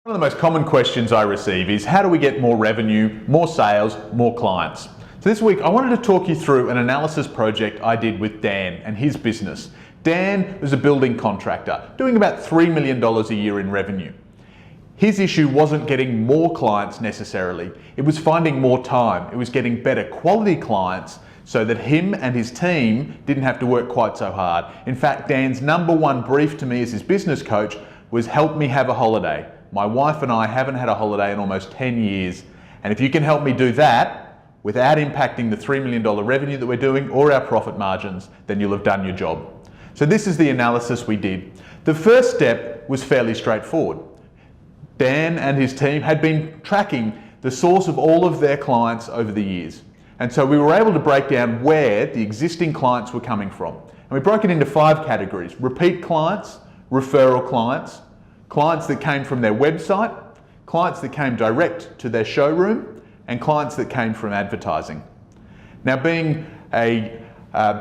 One of the most common questions I receive is how do we get more revenue, more sales, more clients? So this week I wanted to talk you through an analysis project I did with Dan and his business. Dan was a building contractor doing about $3 million a year in revenue. His issue wasn't getting more clients necessarily, it was finding more time. It was getting better quality clients so that him and his team didn't have to work quite so hard. In fact, Dan's number one brief to me as his business coach was help me have a holiday. My wife and I haven't had a holiday in almost 10 years. And if you can help me do that without impacting the $3 million revenue that we're doing or our profit margins, then you'll have done your job. So this is the analysis we did. The first step was fairly straightforward. Dan and his team had been tracking the source of all of their clients over the years. And so we were able to break down where the existing clients were coming from. And we broke it into 5 categories: repeat clients, referral clients, clients that came from their website, clients that came direct to their showroom, and clients that came from advertising. Now, being a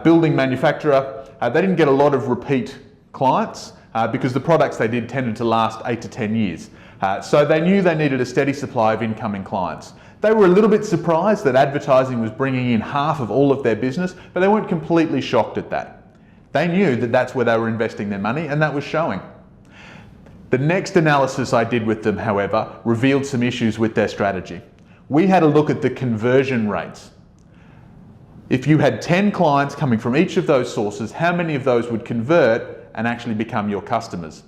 building manufacturer, they didn't get a lot of repeat clients because the products they did tended to last 8 to 10 years. So they knew they needed a steady supply of incoming clients. They were a little bit surprised that advertising was bringing in half of all of their business, but they weren't completely shocked at that. They knew that that's where they were investing their money, and that was showing. The next analysis I did with them, however, revealed some issues with their strategy. We had a look at the conversion rates. If you had 10 clients coming from each of those sources, how many of those would convert and actually become your customers?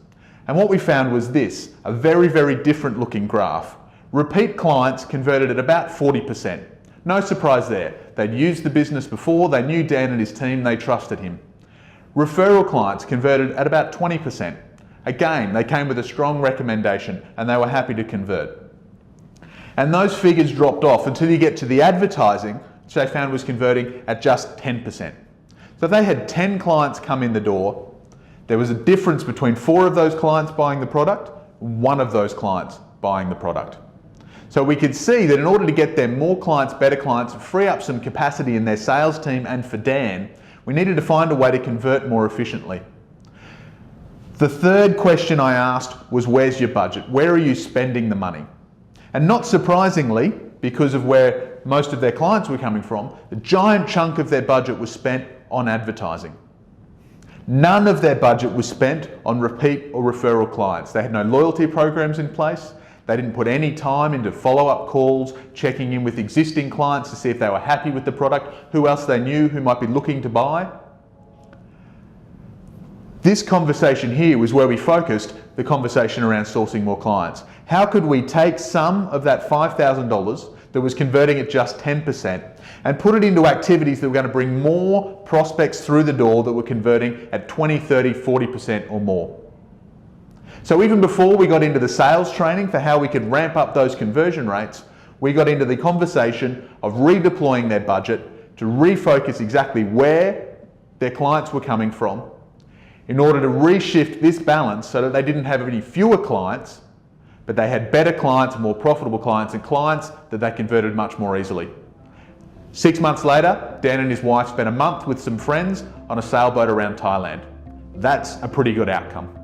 And what we found was this, a very, very different looking graph. Repeat clients converted at about 40%. No surprise there. They'd used the business before, they knew Dan and his team, they trusted him. Referral clients converted at about 20%. Again, they came with a strong recommendation and they were happy to convert. And those figures dropped off until you get to the advertising, which they found was converting at just 10%. So if they had 10 clients come in the door, there was a difference between 4 of those clients buying the product, 1 of those clients buying the product. So we could see that in order to get them more clients, better clients, free up some capacity in their sales team and for Dan, we needed to find a way to convert more efficiently. The third question I asked was, where's your budget? Where are you spending the money? And not surprisingly, because of where most of their clients were coming from, a giant chunk of their budget was spent on advertising. None of their budget was spent on repeat or referral clients. They had no loyalty programs in place. They didn't put any time into follow-up calls, checking in with existing clients to see if they were happy with the product, who else they knew who might be looking to buy. This conversation here was where we focused the conversation around sourcing more clients. How could we take some of that $5,000 that was converting at just 10% and put it into activities that were going to bring more prospects through the door that were converting at 20, 30, 40% or more? So even before we got into the sales training for how we could ramp up those conversion rates, we got into the conversation of redeploying their budget to refocus exactly where their clients were coming from in order to reshift this balance so that they didn't have any fewer clients, but they had better clients, more profitable clients, and clients that they converted much more easily. 6 months later, Dan and his wife spent a month with some friends on a sailboat around Thailand. That's a pretty good outcome.